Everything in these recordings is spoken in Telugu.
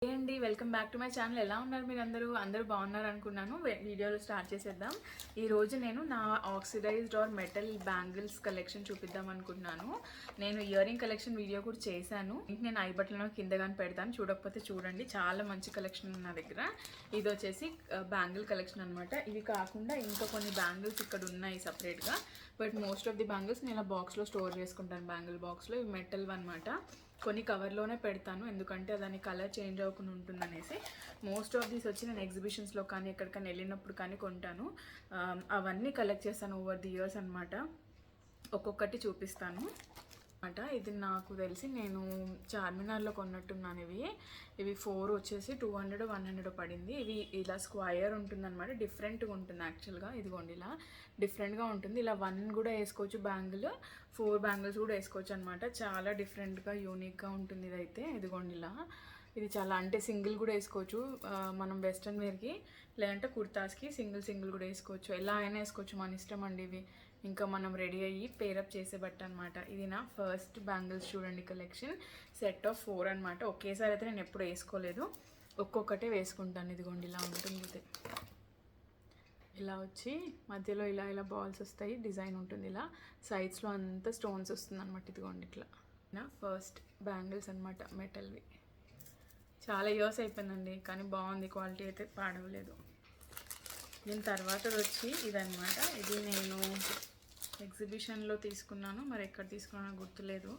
అండి welcome back to my channel. ఎలా ఉన్నారు మీరు? అందరూ బాగున్నారు అనుకున్నాను. వీడియోలో స్టార్ట్ చేసేద్దాం. ఈరోజు నేను నా oxidised or metal bangles collection చూపిద్దాం అనుకుంటున్నాను. నేను ఇయర్ రింగ్ కలెక్షన్ వీడియో కూడా చేశాను. నేను ఐ బటన్లో కింద కానీ పెడతాను, చూడకపోతే చూడండి. చాలా మంచి కలెక్షన్ ఉంది నా దగ్గర. ఇది వచ్చేసి బ్యాంగిల్ కలెక్షన్ అనమాట. ఇవి కాకుండా ఇంకా కొన్ని బ్యాంగిల్స్ ఇక్కడ ఉన్నాయి సపరేట్గా. But most of the bangles నేను బాక్స్లో స్టోర్ చేసుకుంటాను, బ్యాంగిల్ బాక్స్లో. ఇవి మెటల్ అనమాట. కొన్ని కవర్లోనే పెడతాను, ఎందుకంటే దాని కలర్ చేంజ్ అవ్వకుండా ఉంటుందనేసి. మోస్ట్ ఆఫ్ దీస్ వచ్చి నేను ఎగ్జిబిషన్స్లో కానీ ఎక్కడికైనా వెళ్ళినప్పుడు కానీ కొంటాను. అవన్నీ కలెక్ట్ చేస్తాను ఓవర్ ది ఇయర్స్ అనమాట. ఒక్కొక్కటి చూపిస్తాను అనమాట. ఇది నాకు తెలిసి నేను చార్మినార్లో కొన్నట్టున్నాను. ఇవి 4 వచ్చేసి 200 100 పడింది. ఇవి ఇలా స్క్వయర్ ఉంటుందన్నమాట. డిఫరెంట్గా ఉంటుంది యాక్చువల్గా. ఇదిగోండి ఇలా డిఫరెంట్గా ఉంటుంది. ఇలా 1 కూడా వేసుకోవచ్చు బ్యాంగిల్, 4 బ్యాంగిల్స్ కూడా వేసుకోవచ్చు అనమాట. చాలా డిఫరెంట్గా యూనిక్గా ఉంటుంది ఇదైతే. ఇదిగోండి ఇలా ఇది చాలా అంటే సింగిల్ కూడా వేసుకోవచ్చు మనం వెస్ట్రన్ వేర్కి, లేదంటే కుర్తాస్కి సింగిల్ కూడా వేసుకోవచ్చు. ఎలా అయినా వేసుకోవచ్చు, మన ఇష్టం అండి. ఇవి ఇంకా మనం రెడీ అయ్యి పేరప్ చేసే బట్ట అనమాట. ఇది నా ఫస్ట్ బ్యాంగిల్స్ చూడండి కలెక్షన్. సెట్ ఆఫ్ 4 అనమాట. ఒకేసారి అయితే నేను ఎప్పుడు వేసుకోలేదు, ఒక్కొక్కటే వేసుకుంటాను. ఇదిగోండి ఇలా ఉంటుంది. ఇది ఇలా వచ్చి మధ్యలో ఇలా బాల్స్ వస్తాయి, డిజైన్ ఉంటుంది. ఇలా సైడ్స్లో అంతా స్టోన్స్ వస్తుంది అనమాట. ఇదిగోండి ఇట్లా నా ఫస్ట్ బ్యాంగిల్స్ అనమాట, మెటల్వి. చాలా ఇయర్స్ అయిపోయిందండి, కానీ బాగుంది, క్వాలిటీ అయితే పాడవలేదు. దీని తర్వాత వచ్చి ఇదనమాట. ఇది నేను ఎగ్జిబిషన్లో తీసుకున్నాను, మరి ఎక్కడ తీసుకున్నానో గుర్తులేదు.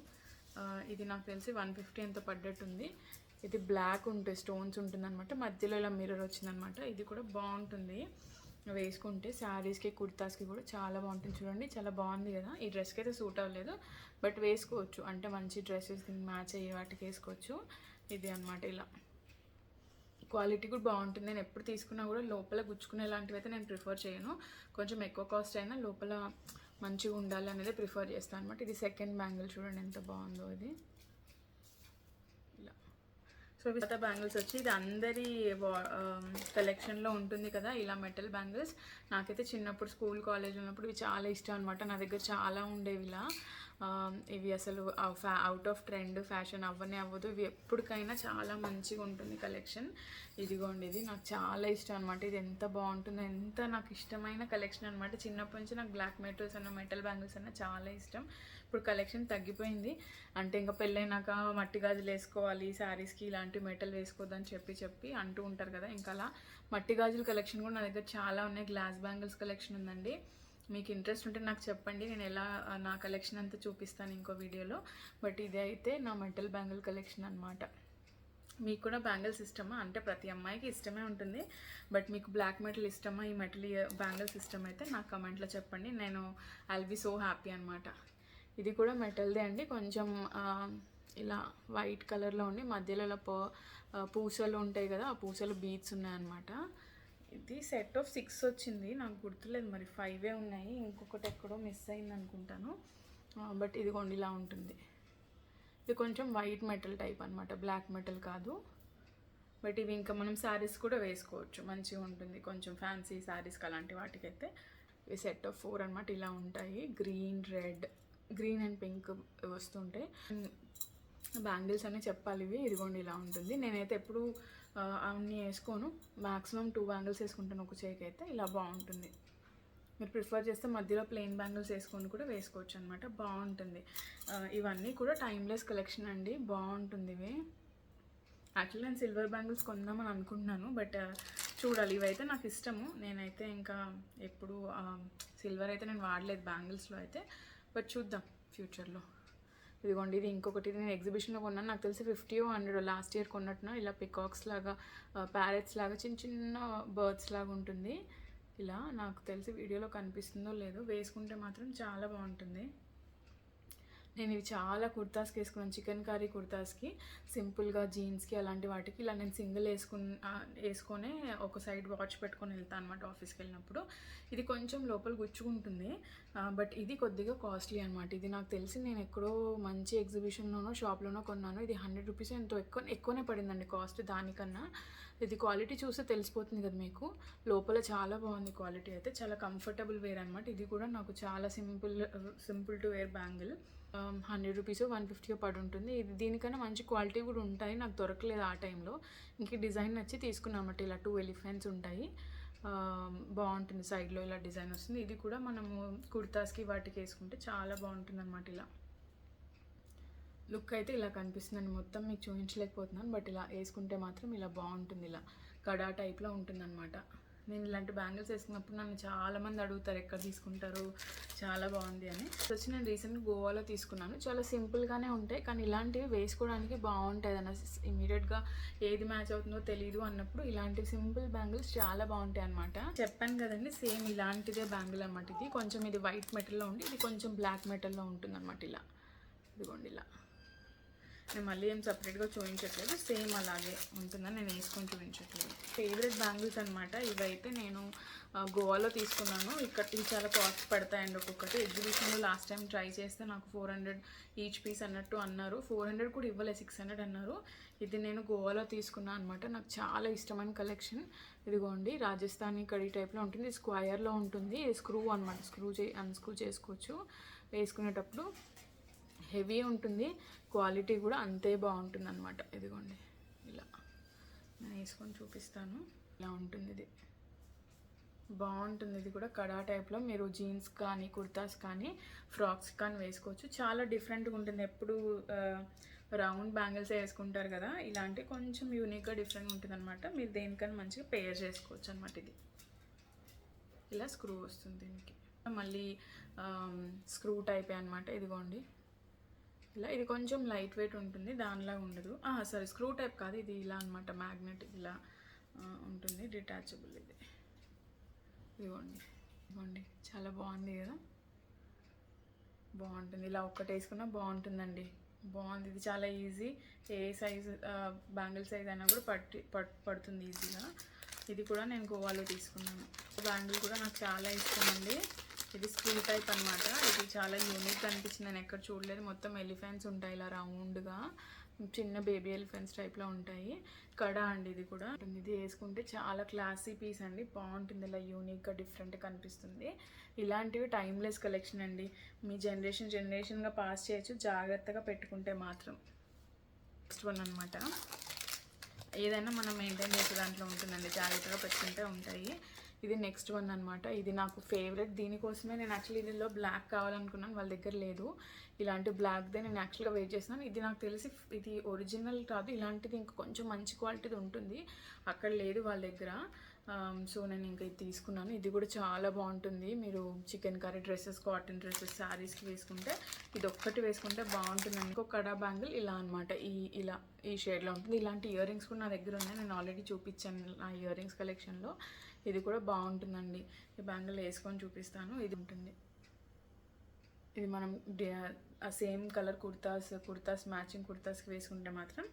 ఇది నాకు తెలిసి 150 ఎంత పడ్డట్టుంది. ఇది బ్లాక్ ఉంటుంది, స్టోన్స్ ఉంటుంది అనమాట. మధ్యలో ఇలా మిర్రర్ వచ్చిందనమాట. ఇది కూడా బాగుంటుంది వేసుకుంటే, శారీస్కి కుర్తాస్కి కూడా చాలా బాగుంటుంది. చూడండి చాలా బాగుంది కదా. ఈ డ్రెస్కి అయితే సూట్ అవ్వలేదు, బట్ వేసుకోవచ్చు, అంటే మంచి డ్రెస్సెస్ మ్యాచ్ అయ్యే వాటికి వేసుకోవచ్చు. ఇది అనమాట. ఇలా క్వాలిటీ కూడా బాగుంటుంది. నేను ఎప్పుడు తీసుకున్నా కూడా లోపల గుచ్చుకునే లాంటివి అయితే నేను ప్రిఫర్ చేయను. కొంచెం ఎక్కువ కాస్ట్ అయినా లోపల మంచిగా ఉండాలి అనేది ప్రిఫర్ చేస్తాను అనమాట. ఇది సెకండ్ బ్యాంగిల్ చూడండి ఎంత బాగుందో ఇది. ఇలా సో కొత్త బ్యాంగిల్స్ వచ్చి ఇది అందరి కలెక్షన్లో ఉంటుంది కదా ఇలా మెటల్ బ్యాంగిల్స్. నాకైతే చిన్నప్పుడు స్కూల్ కాలేజ్ ఉన్నప్పుడు ఇవి చాలా ఇష్టం అనమాట. నా దగ్గర చాలా ఉండేవి ఇలా. ఇవి అసలు అవుట్ ఆఫ్ ట్రెండ్, ఫ్యాషన్ అవ్వదు. ఇవి ఎప్పటికైనా చాలా మంచిగా ఉంటుంది కలెక్షన్. ఇదిగోండి ఇది నాకు చాలా ఇష్టం అనమాట. ఇది ఎంత బాగుంటుందో, ఎంత నాకు ఇష్టమైన కలెక్షన్ అనమాట. చిన్నప్పటి నుంచి నాకు బ్లాక్ మెటల్స్ అన్న మెటల్ బ్యాంగిల్స్ అన్న చాలా ఇష్టం. ఇప్పుడు కలెక్షన్ తగ్గిపోయింది, అంటే ఇంకా పెళ్ళైనాక మట్టి గాజులు వేసుకోవాలి, శారీస్కి ఇలాంటి మెటల్ వేసుకోవద్దని చెప్పి అంటూ ఉంటారు కదా. ఇంకా అలా మట్టి గాజుల కలెక్షన్ కూడా నా దగ్గర చాలా ఉన్నాయి. గ్లాస్ బ్యాంగిల్స్ కలెక్షన్ ఉందండి. మీకు ఇంట్రెస్ట్ ఉంటే నాకు చెప్పండి, నేను ఎలా నా కలెక్షన్ అంతా చూపిస్తాను ఇంకో వీడియోలో. బట్ ఇది అయితే నా మెటల్ బ్యాంగిల్ కలెక్షన్ అనమాట. మీకు కూడా బ్యాంగిల్స్ ఇష్టమా? అంటే ప్రతి అమ్మాయికి ఇష్టమే ఉంటుంది, బట్ మీకు బ్లాక్ మెటల్ ఇష్టమా, ఈ మెటల్ బ్యాంగిల్స్ ఇష్టం అయితే నాకు కమెంట్లో చెప్పండి. నేను ఐల్ బి సో హ్యాపీ అనమాట. ఇది కూడా మెటల్దే అండి. కొంచెం ఇలా వైట్ కలర్లో ఉండి మధ్యలో ఇలా పూసలు ఉంటాయి కదా, ఆ పూసలు బీడ్స్ ఉన్నాయన్నమాట. ఇది సెట్ ఆఫ్ 6 వచ్చింది, నాకు గుర్తులేదు, మరి 5 ఉన్నాయి. ఇంకొకటి ఎక్కడో మిస్ అయింది అనుకుంటాను. బట్ ఇదిగోండి ఇలా ఉంటుంది. ఇది కొంచెం వైట్ మెటల్ టైప్ అనమాట, బ్లాక్ మెటల్ కాదు. బట్ ఇవి ఇంకా మనం శారీస్ కూడా వేసుకోవచ్చు, మంచిగా ఉంటుంది. కొంచెం ఫ్యాన్సీ శారీస్కి అలాంటి వాటికైతే ఇవి సెట్ ఆఫ్ 4 అనమాట. ఇలా ఉంటాయి. గ్రీన్ అండ్ పింక్ వస్తుంటాయి బ్యాంగిల్స్ అని చెప్పాలి ఇవి. ఇదిగోండి ఇలా ఉంటుంది. నేనైతే ఎప్పుడు అన్నీ వేసుకోను, మ్యాక్సిమం 2 బ్యాంగిల్స్ వేసుకుంటాను ఒక చేయికి అయితే. ఇలా బాగుంటుంది. మీరు ప్రిఫర్ చేస్తే మధ్యలో ప్లెయిన్ బ్యాంగిల్స్ వేసుకొని కూడా వేసుకోవచ్చు అనమాట, బాగుంటుంది. ఇవన్నీ కూడా టైమ్లెస్ కలెక్షన్ అండి, బాగుంటుంది ఇవి. యాక్చువల్లీ నేను సిల్వర్ బ్యాంగిల్స్ కొందామని అనుకుంటున్నాను, బట్ చూడాలి. ఇవైతే నాకు ఇష్టము. నేనైతే ఇంకా ఎప్పుడు సిల్వర్ అయితే నేను వాడలేదు బ్యాంగిల్స్లో అయితే, బట్ చూద్దాం ఫ్యూచర్లో. ఇదిగోండి ఇది ఇంకొకటి. నేను ఎగ్జిబిషన్లో కొన్నాను, నాకు తెలిసి 50 or 100 లాస్ట్ ఇయర్ కొన్నట్టున్నా. ఇలా పికాక్స్ లాగా, ప్యారెట్స్ లాగా, చిన్న బర్డ్స్ లాగా ఉంటుంది. ఇలా నాకు తెలిసి వీడియోలో కనిపిస్తుందో లేదో, వేసుకుంటే మాత్రం చాలా బాగుంటుంది. నేను ఇవి చాలా కుర్తాస్కి వేసుకున్నాను, చికెన్ కర్రీ కుర్తాస్కి, సింపుల్గా జీన్స్కి అలాంటి వాటికి. ఇలా నేను సింగిల్ వేసుకొని ఒక సైడ్ వాచ్ పెట్టుకొని వెళ్తాను అనమాట ఆఫీస్కి వెళ్ళినప్పుడు. ఇది కొంచెం లోపల గుచ్చుకుంటుంది, బట్ ఇది కొద్దిగా కాస్ట్లీ అనమాట. ఇది నాకు తెలిసి నేను ఎక్కడో మంచి ఎగ్జిబిషన్లోనో షాప్లోనో కొన్నాను. ఇది 100 రూపీస్ ఎంతో ఎక్కువనే పడిందండి కాస్ట్ దానికన్నా. ఇది క్వాలిటీ చూస్తే తెలిసిపోతుంది కదా మీకు. లోపల చాలా బాగుంది క్వాలిటీ అయితే, చాలా కంఫర్టబుల్ వేర్ అనమాట. ఇది కూడా నాకు చాలా simple to wear bangle. 100 rupees 150 పడి ఉంటుంది. ఇది దీనికన్నా మంచి క్వాలిటీ కూడా ఉంటాయి, నాకు దొరకలేదు ఆ టైంలో. ఇంక డిజైన్ నచ్చి తీసుకున్నామట. ఇలా 2 ఎలిఫెంట్స్ ఉంటాయి, బాగుంటుంది. సైడ్లో ఇలా డిజైన్ వస్తుంది. ఇది కూడా మనము కుర్తాస్కి వాటికి వేసుకుంటే చాలా బాగుంటుంది అనమాట. ఇలా లుక్ అయితే ఇలా కనిపిస్తుందండి. మొత్తం మీకు చూపించలేకపోతున్నాను, బట్ ఇలా వేసుకుంటే మాత్రం ఇలా బాగుంటుంది. ఇలా కడా టైప్లో ఉంటుంది అనమాట. నేను ఇలాంటి బ్యాంగిల్స్ వేసుకున్నప్పుడు నన్ను చాలామంది అడుగుతారు ఎక్కడ తీసుకుంటారు, చాలా బాగుంది అని. వచ్చి నేను రీసెంట్గా గోవాలో తీసుకున్నాను. చాలా సింపుల్గానే ఉంటాయి, కానీ ఇలాంటివి వేసుకోవడానికి బాగుంటాయి అన్న. ఇమీడియట్గా ఏది మ్యాచ్ అవుతుందో తెలియదు అన్నప్పుడు ఇలాంటి సింపుల్ బ్యాంగిల్స్ చాలా బాగుంటాయి అనమాట. చెప్పాను కదండి, సేమ్ ఇలాంటిదే బ్యాంగిల్ అనమాట. ఇది కొంచెం ఇది వైట్ మెటల్లో ఉండి, ఇది కొంచెం బ్లాక్ మెటల్లో ఉంటుంది అనమాట. ఇలా ఇదిగోండి, ఇలా నేను మళ్ళీ ఏం సపరేట్గా చూపించట్లేదు, సేమ్ అలాగే ఉంటుందని నేను వేసుకొని చూపించట్లేదు. ఫేవరెట్ బ్యాంగిల్స్ అనమాట ఇవైతే. నేను గోవాలో తీసుకున్నాను. ఇక్కడ ఇవి చాలా కాస్ట్ పడతాయండి ఒక్కొక్కటి. ఎగ్జిబిషన్లో లాస్ట్ టైం ట్రై చేస్తే నాకు 400 ఈచ్ పీస్ అన్నట్టు అన్నారు. 400 కూడా ఇవ్వలే, 600 అన్నారు. ఇది నేను గోవాలో తీసుకున్నాను అనమాట. నాకు చాలా ఇష్టమైన కలెక్షన్. ఇదిగోండి, రాజస్థానీ కడీ టైప్లో ఉంటుంది, స్క్వయర్లో ఉంటుంది. ఇది స్క్రూ అనమాట, అన్స్క్రూ చేసుకోవచ్చు వేసుకునేటప్పుడు. హెవీ ఉంటుంది, క్వాలిటీ కూడా అంతే బాగుంటుంది అనమాట. ఇదిగోండి, ఇలా నేను వేసుకొని చూపిస్తాను. ఇలా ఉంటుంది, ఇది బాగుంటుంది. ఇది కూడా కడా టైప్లో మీరు జీన్స్ కానీ కుర్తాస్ కానీ ఫ్రాక్స్ కానీ వేసుకోవచ్చు. చాలా డిఫరెంట్గా ఉంటుంది. ఎప్పుడు రౌండ్ బ్యాంగిల్స్ వేసుకుంటారు కదా, ఇలాంటి కొంచెం యూనిక్గా డిఫరెంట్గా ఉంటుంది అనమాట. మీరు దేనికన్నా మంచిగా పేర్ చేసుకోవచ్చు అనమాట. ఇది ఇలా స్క్రూ వస్తుంది దీనికి. మళ్ళీ స్క్రూ టైపే అనమాట. ఇదిగోండి, ఇలా ఇది కొంచెం లైట్ వెయిట్ ఉంటుంది, దానిలా ఉండదు. సరే, స్క్రూ టైప్ కాదు ఇది, ఇలా అనమాట. మ్యాగ్నెట్ ఇలా ఉంటుంది, డిటాచబుల్. ఇది ఇదిగోండి, చాలా బాగుంది కదా, బాగుంటుంది. ఇలా ఒక్కటి వేసుకున్నా బాగుంటుందండి, బాగుంది. ఇది చాలా ఈజీ, ఏ సైజు బ్యాంగిల్ సైజ్ అయినా కూడా పడుతుంది ఈజీగా. ఇది కూడా నేను గోవాలో తీసుకున్నాను. బ్యాంగిల్ కూడా నాకు చాలా ఇష్టం అండి. ఇది స్క్రూ టైప్ అనమాట. ఇది చాలా యూనిక్ అనిపించింది, నేను ఎక్కడ చూడలేదు. మొత్తం ఎలిఫెంట్స్ ఉంటాయి ఇలా రౌండ్గా, చిన్న బేబీ ఎలిఫెంట్స్ టైప్లో ఉంటాయి. కడా అండి ఇది కూడా. ఇది వేసుకుంటే చాలా క్లాసీ పీస్ అండి, బాగుంటుంది. ఇలా యూనిక్గా డిఫరెంట్గా కనిపిస్తుంది. ఇలాంటివి టైమ్లెస్ కలెక్షన్ అండి, మీ జనరేషన్గా పాస్ చేయొచ్చు జాగ్రత్తగా పెట్టుకుంటే మాత్రం. నెక్స్ట్ వన్ అనమాట. ఏదైనా మనం మెయింటైన్ చేసే దాంట్లో ఉంటుందండి, జాగ్రత్తగా పెట్టుకుంటే ఉంటాయి. ఇది నెక్స్ట్ వన్ అనమాట. ఇది నాకు ఫేవరెట్. దీనికోసమే నేను యాక్చువల్లీ దీనిలో బ్లాక్ కావాలనుకున్నాను, వాళ్ళ దగ్గర లేదు. ఇలాంటి బ్లాక్దే నేను యాక్చువల్గా వెయిట్ చేస్తున్నాను. ఇది నాకు తెలిసి ఇది ఒరిజినల్ కాదు, ఇలాంటిది ఇంకా కొంచెం మంచి క్వాలిటీది ఉంటుంది, అక్కడ లేదు వాళ్ళ దగ్గర. సో నేను ఇంకా ఇది తీసుకున్నాను. ఇది కూడా చాలా బాగుంటుంది. మీరు chicken curry dresses, cotton dresses, శారీస్కి వేసుకుంటే ఇది ఒక్కటి వేసుకుంటే బాగుంటుంది. ఇంకో కడా బ్యాంగిల్ ఇలా అనమాట, ఈ షేడ్లో ఉంటుంది. ఇలాంటి ఇయర్ రింగ్స్ కూడా నా దగ్గర ఉన్నాయి, నేను ఆల్రెడీ చూపించాను నా ఇయర్ రింగ్స్ కలెక్షన్లో. ఇది కూడా బాగుంటుందండి. ఈ బ్యాంగిల్ వేసుకొని చూపిస్తాను. ఇది ఉంటుంది, ఇది మనం సేమ్ కలర్ కుర్తాస్ మ్యాచింగ్ కుర్తాస్కి వేసుకుంటే మాత్రం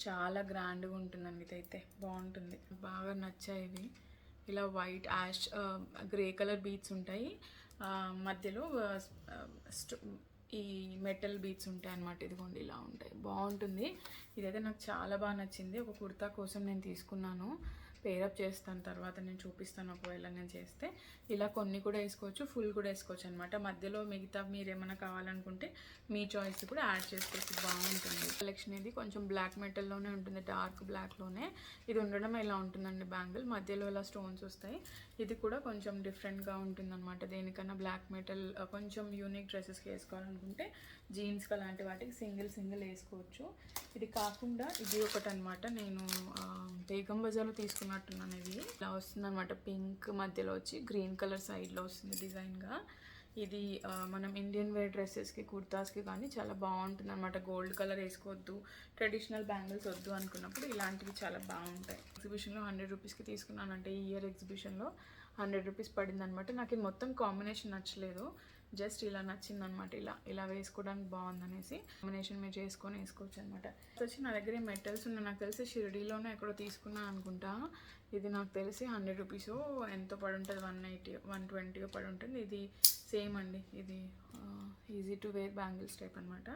చాలా గ్రాండ్గా ఉంటుందండి. ఇదైతే బాగుంటుంది, బాగా నచ్చాయి ఇవి. ఇలా white ash grey colour beads ఉంటాయి, మధ్యలో ఈ మెటల్ బీడ్స్ ఉంటాయి అన్నమాట. ఇదిగోండి, ఇలా ఉంటాయి, బాగుంటుంది. ఇదైతే నాకు చాలా బాగా నచ్చింది. ఒక కుర్తా కోసం నేను తీసుకున్నాను, పేరప్ చేస్తాను తర్వాత నేను చూపిస్తాను ఒకవేళ నేను చేస్తే. ఇలా కొన్ని కూడా వేసుకోవచ్చు, ఫుల్ కూడా వేసుకోవచ్చు అనమాట. మధ్యలో మిగతా మీరు ఏమైనా కావాలనుకుంటే మీ చాయిస్ కూడా యాడ్ చేసుకోవచ్చు, బాగుంటుంది. కలెక్షన్ ఇది కొంచెం బ్లాక్ మెటల్లోనే ఉంటుంది, డార్క్ బ్లాక్లోనే. ఇది ఉండడం ఇలా ఉంటుందండి బ్యాంగిల్, మధ్యలో ఇలా స్టోన్స్ వస్తాయి. ఇది కూడా కొంచెం డిఫరెంట్గా ఉంటుందన్నమాట. దేనికన్నా బ్లాక్ మెటల్ కొంచెం యూనిక్ డ్రెస్సెస్కి వేసుకోవాలనుకుంటే జీన్స్కి అలాంటి వాటికి సింగిల్ వేసుకోవచ్చు. ఇది కాకుండా ఇది ఒకటి అనమాట, నేను బేగం బజార్లో తీసుకున్నట్టున్నాను. ఇది ఇలా వస్తుంది అనమాట, పింక్ మధ్యలో వచ్చి గ్రీన్ కలర్ సైడ్లో వస్తుంది డిజైన్గా. ఇది మనం ఇండియన్ వేర్ డ్రెస్సెస్కి కుర్తాస్కి కానీ చాలా బాగుంటుంది అనమాట. గోల్డ్ కలర్ వేసుకోవద్దు, ట్రెడిషనల్ బ్యాంగిల్స్ వద్దు అనుకున్నప్పుడు ఇలాంటివి చాలా బాగుంటాయి. ఎగ్జిబిషన్లో 100 రూపీస్కి తీసుకున్నానంటే, ఈ ఇయర్ ఎగ్జిబిషన్లో 100 రూపీస్ పడింది అనమాట. నాకు ఇది మొత్తం కాంబినేషన్ నచ్చలేదు, జస్ట్ ఇలా నచ్చిందనమాట. ఇలా వేసుకోవడానికి బాగుందనేసి కాంబినేషన్ మీరు చేసుకొని వేసుకోవచ్చు అనమాట. వచ్చి నా దగ్గర మెటల్స్ ఉన్నాయి, నాకు తెలిసి షిరిడీలోనే ఎక్కడో తీసుకున్నాను అనుకుంటా. ఇది నాకు తెలిసి 100 రూపీస్ ఎంతో పడి ఉంటుంది, 180 120 పడి ఉంటుంది. ఇది సేమ్ అండి, ఇది easy to wear bangles type అనమాట.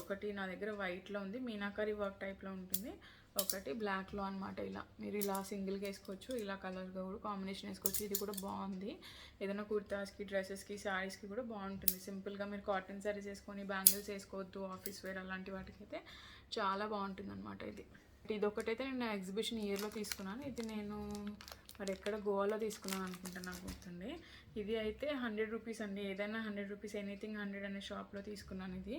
ఒకటి నా దగ్గర వైట్లో ఉంది, మీనాకరీ వర్క్ టైప్లో ఉంటుంది. ఒకటి బ్లాక్లో అనమాట. ఇలా మీరు ఇలా సింగిల్గా వేసుకోవచ్చు, ఇలా కలర్గా కూడా కాంబినేషన్ వేసుకోవచ్చు. ఇది కూడా బాగుంది. ఏదైనా కుర్తాస్కి, డ్రెస్సెస్కి, శారీస్కి కూడా బాగుంటుంది. సింపుల్గా మీరు కాటన్ శారీస్ వేసుకొని బ్యాంగిల్స్ వేసుకోవద్దు, ఆఫీస్ వేర్ అలాంటి వాటికైతే చాలా బాగుంటుంది అనమాట. ఇది ఒకటైతే నేను ఎగ్జిబిషన్ ఇయర్లో తీసుకున్నాను. ఇది నేను మరి ఎక్కడ గోవాలో తీసుకున్నాను అనుకుంటా, నాకు గుర్తుంది. ఇది అయితే 100 రూపీస్ అండి. ఏదైనా 100 రూపీస్, ఎనీథింగ్ 100 అనే షాప్లో తీసుకున్నాను. ఇది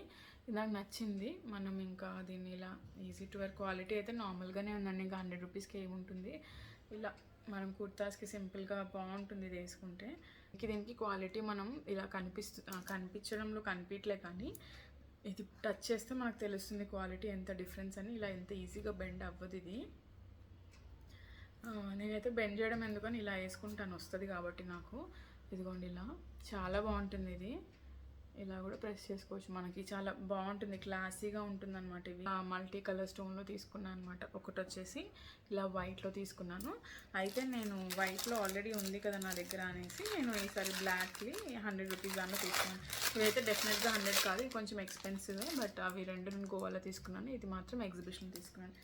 నాకు నచ్చింది. మనం ఇంకా దీన్ని ఇలా ఈజీ టు వేర్, క్వాలిటీ అయితే నార్మల్గానే ఉందండి. ఇంకా 100 రూపీస్కి ఏముంటుంది. ఇలా మనం కుర్తాస్కి సింపుల్గా బాగుంటుంది ఇది వేసుకుంటే. దీనికి క్వాలిటీ మనం ఇలా కనిపించడంలో కనిపించలే, కానీ ఇది టచ్ చేస్తే మనకు తెలుస్తుంది క్వాలిటీ ఎంత డిఫరెన్స్ అని. ఇలా ఎంత ఈజీగా బెండ్ అవ్వదు ఇది. నేనైతే బెండ్ చేయడం ఎందుకని ఇలా వేసుకుంటాను, వస్తుంది కాబట్టి నాకు. ఇదిగోండి ఇలా చాలా బాగుంటుంది ఇది. ఇలా కూడా ప్రెస్ చేసుకోవచ్చు. మనకి చాలా బాగుంటుంది, క్లాసీగా ఉంటుంది అనమాట. ఇవి మల్టీ కలర్ స్టోన్లో తీసుకున్నాను అనమాట. ఒకటి వచ్చేసి ఇలా వైట్లో తీసుకున్నాను. అయితే నేను వైట్లో ఆల్రెడీ ఉంది కదా నా దగ్గర అనేసి నేను ఈసారి బ్లాక్కి 100 రూపీస్ దాంట్లో తీసుకున్నాను. ఇవైతే డెఫినెట్గా 100 కాదు, ఇది కొంచెం ఎక్స్పెన్సివ్. బట్ అవి రెండు నేను గోవాలో తీసుకున్నాను. ఇది మాత్రం ఎగ్జిబిషన్ తీసుకున్నాను.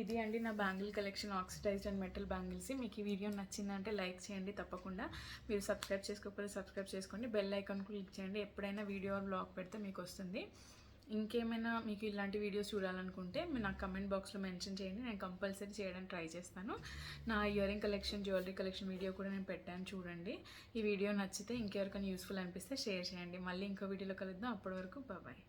ఇది అండి నా bangle collection, oxidised and metal bangles. మీకు ఈ వీడియో నచ్చిందంటే లైక్ చేయండి తప్పకుండా. మీరు సబ్స్క్రైబ్ చేసుకోకపోతే సబ్స్క్రైబ్ చేసుకోండి. బెల్ ఐకాన్ క్లిక్ చేయండి. ఎప్పుడైనా వీడియో బ్లాగ్ పెడితే మీకు వస్తుంది. ఇంకేమైనా మీకు ఇలాంటి వీడియోస్ చూడాలనుకుంటే మీరు నాకు కమెంట్ బాక్స్లో మెన్షన్ చేయండి. నేను కంపల్సరీ చేయడానికి ట్రై చేస్తాను. నా earring collection, jewellery collection video కూడా నేను పెట్టాను, చూడండి. ఈ వీడియో నచ్చితే ఇంకెవరికైనా యూస్ఫుల్ అనిపిస్తే షేర్ చేయండి. మళ్ళీ ఇంకో వీడియోలో కలుద్దాం. అప్పటి వరకు బాయ్.